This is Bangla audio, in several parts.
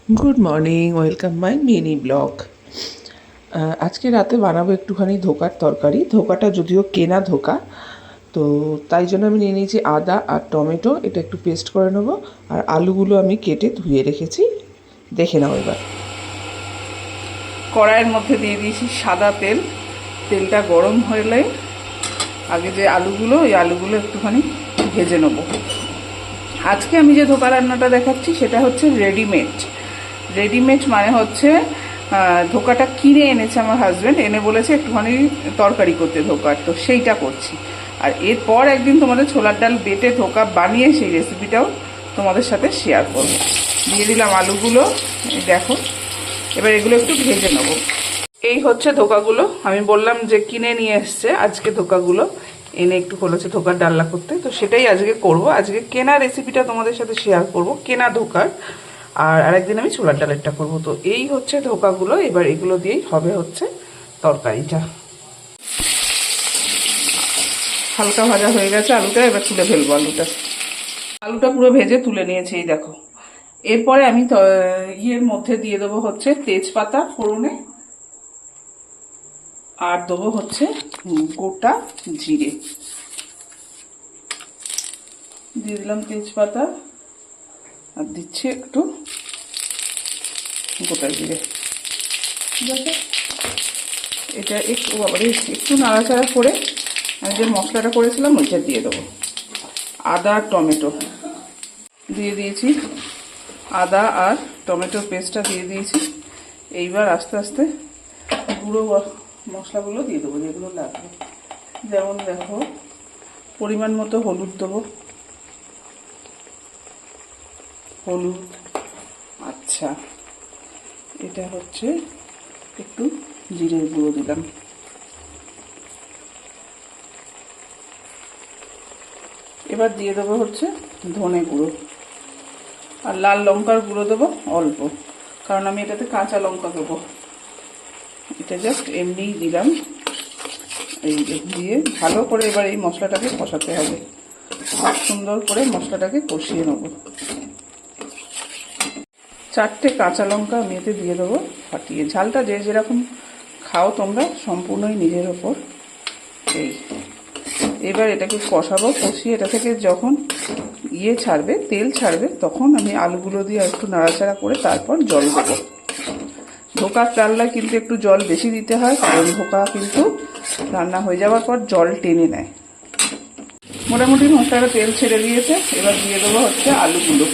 Good morning, welcome my mini blog. আজকে রাতে বানাবো একটুখানি ধোকার তরকারি। ধোকাটা যদিও কেনা ধোকা, তো তাই জন্য আমি নিয়ে নিয়েছি আদা আর টমেটো। এটা একটু পেস্ট করে নেবো। আর আলুগুলো আমি কেটে ধুয়ে রেখেছি, দেখে নাও এবার। কড়াইয়ের মধ্যে দিয়ে দিয়েছি সাদা তেল। তেলটা গরম হলে আগে যে আলুগুলো, ওই আলুগুলো একটুখানি ভেজে নেবো। আজকে আমি যে ধোকা রান্নাটা দেখাচ্ছি সেটা হচ্ছে রেডিমেড। রেডিমেড মানে হচ্ছে ধোকাটা কিনে এনেছে আমার হাজব্যান্ড, এনে বলেছে একটুখানি তরকারি করতে ধোকার, তো সেইটা করছি। আর এরপর একদিন তোমাদের ছোলার ডাল বেটে ধোকা বানিয়ে সেই রেসিপিটাও তোমাদের সাথে শেয়ার করব। দিয়ে দিলাম আলুগুলো, দেখো। এবার এগুলো একটু ভেজে নেবো। এই হচ্ছে ধোকাগুলো, আমি বললাম যে কিনে নিয়ে এসছে আজকে ধোকাগুলো, এনে একটু বলেছে ধোকার ডালনা করতে, তো সেটাই আজকে করব। আজকে কেনা রেসিপিটা তোমাদের সাথে শেয়ার করব, কেনা ধোকার। আর আরেকদিন আমি ছোলার ডালেরটা করব। তো এই হচ্ছে ধোকাগুলো, এবার এগুলো দিয়েই হবে হচ্ছে তরকারিটা। হালকা ভাজা হয়ে গেছে আলুটা, এবার তুলে ফেলবো আলুটা। আলুটা পুরো ভেজে তুলে নিয়েছি, এই দেখো। এরপরে আমি ইয়ের মধ্যে দিয়ে দেবো হচ্ছে তেজপাতা ফোড়নে, আর দেবো হচ্ছে গোটা জিরে। দিয়ে দিলাম তেজপাতা, আর দিচ্ছি একটু গোটা জিরে। ঠিক আছে, এটা একটু নাড়াচাড়া করে আমি যে মশলাটা করেছিলাম ওইটা দিয়ে দেবো। আদা আর টমেটো দিয়ে দিয়েছি, আদা আর টমেটোর পেস্টটা দিয়ে দিয়েছি। এইবার আস্তে আস্তে গুঁড়ো মশলাগুলো দিয়ে দেবো যেগুলো লাগবে। যেমন দেখো, পরিমাণ মতো হলুদ দেবো, হলুদ। আচ্ছা, এটা হচ্ছে একটু জিরের গুঁড়ো দিলাম। এবার দিয়ে দেবো হচ্ছে ধনে গুঁড়ো, আর লাল লঙ্কার গুঁড়ো দেবো অল্প, কারণ আমি এটাতে কাঁচা লঙ্কা দেবো। এটা জাস্ট এমনিই দিলাম। এই দিয়ে ভালো করে এবার এই মশলাটাকে কষাতে হবে, খুব সুন্দর করে মশলাটাকে কষিয়ে নেব। 4টে কাঁচা লঙ্কা আমি এতে দিয়ে দেবো ফাটিয়ে। ঝালটা যে যেরকম খাও তোমরা, সম্পূর্ণই নিজের ওপর। এই এবার এটাকে কষাবো, কষিয়ে এটা থেকে যখন ছাড়বে, তেল ছাড়বে, তখন আমি আলুগুলো দিয়ে একটু নাড়াচাড়া করে তারপর জল দেবো। ধোকার ডালনায় কিন্তু একটু জল বেশি দিতে হয়, কারণ ধোকা কিন্তু রান্না হয়ে যাওয়ার পর জল টেনে নেয়। মোটামুটি মশলাটা তেল ছেড়ে দিয়েছে, এবার দিয়ে দেবো হচ্ছে আলুগুলো।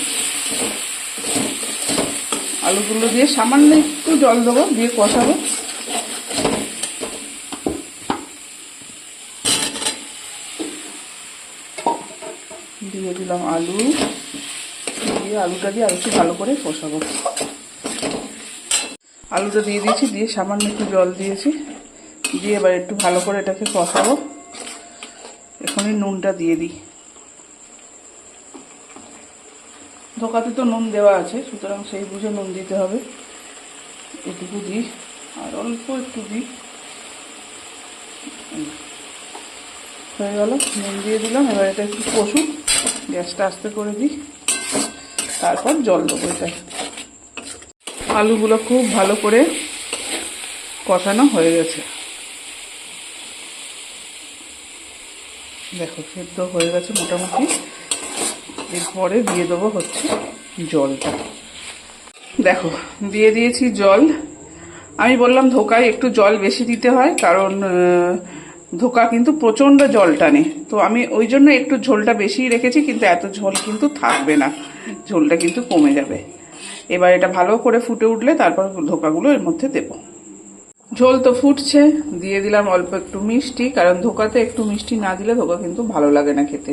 আলুগুলো দিয়ে সামান্য একটু জল দেবো, দিয়ে কষাবো। দিয়ে দিলাম আলু, দিয়ে আলুটা দিয়ে আর একটু ভালো করে কষাবো। আলুটা দিয়ে দিয়েছি, দিয়ে সামান্য একটু জল দিয়েছি, দিয়ে এবার একটু ভালো করে এটাকে কষাবো। এখনই নুনটা দিয়ে দিই। ধোকাতে তো নুন দেওয়া আছে, সুতরাং সেই বুঝে নুন দিতে হবে। এটুকু দিই, আর অল্প একটু দিই। হয়ে গেল, নুন দিয়ে দিলাম। এবার এটা একটু কষুক, গ্যাসটা আস্তে করে দিই, তারপর জল দেবো। এটা আলুগুলো খুব ভালো করে কষানো হয়ে গেছে, দেখো সেদ্ধ হয়ে গেছে মোটামুটি। এরপরে দিয়ে দেবো হচ্ছে জলটা। দেখো দিয়ে দিয়েছি জল। আমি বললাম ধোকায় একটু জল বেশি দিতে হয়, কারণ ধোকা কিন্তু প্রচণ্ড জল টানে, তো আমি ওই জন্য একটু ঝোলটা বেশি রেখেছি। কিন্তু এত ঝোল কিন্তু থাকবে না, ঝোলটা কিন্তু কমে যাবে। এবার এটা ভালো করে ফুটে উঠলে তারপর ধোকাগুলো এর মধ্যে দেবো। ঝোল তো ফুটছে, দিয়ে দিলাম অল্প একটু মিষ্টি, কারণ ধোকাতে একটু মিষ্টি না দিলে ধোকা কিন্তু ভালো লাগে না খেতে।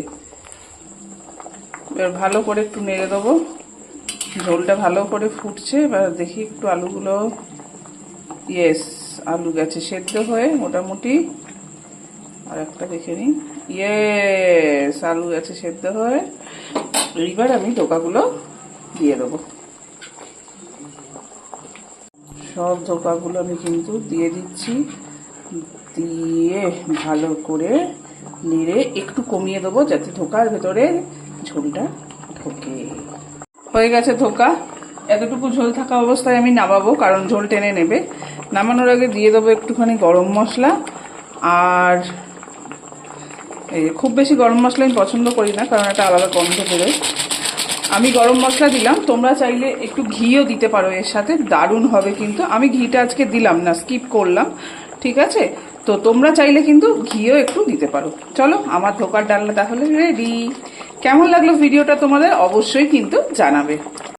এবার ভালো করে একটু নেড়ে দেবো। ঝোলটা ভালো করে ফুটছে, এবার দেখি একটু আলুগুলো। ইয়েস, আলু গেছে সেদ্ধ হয়ে মোটামুটি। আর একটা দেখে নিই, ইয়েস, আলু গেছে সেদ্ধ হয়ে। এইবার আমি ধোকাগুলো দিয়ে দেবো। সব ধোকাগুলো আমি কিন্তু দিয়ে দিচ্ছি, দিয়ে ভালো করে নেড়ে একটু কমিয়ে দেবো, যাতে ধোকার ভেতরে ঝোলটা ঢোকে। হয়ে গেছে ধোকা, এতটুকু ঝোল থাকা অবস্থায় আমি নামাবো, কারণ ঝোল টেনে নেবে। নামানোর আগে দিয়ে দেবো একটুখানি গরম মশলা। আর এই খুব বেশি গরম মশলা আমি পছন্দ করি না, কারণ একটা আলাদা গন্ধ বেরোয়। আমি গরম মশলা দিলাম, তোমরা চাইলে একটু ঘিও দিতে পারো এর সাথে, দারুণ হবে। কিন্তু আমি ঘিটা আজকে দিলাম না, স্কিপ করলাম, ঠিক আছে? তো তোমরা চাইলে কিন্তু ঘিও একটু দিতে পারো। চলো, আমার ধোকার ডালনা তাহলে রেডি। কেমন লাগলো ভিডিওটা তোমাদের অবশ্যই কিন্তু জানাবে।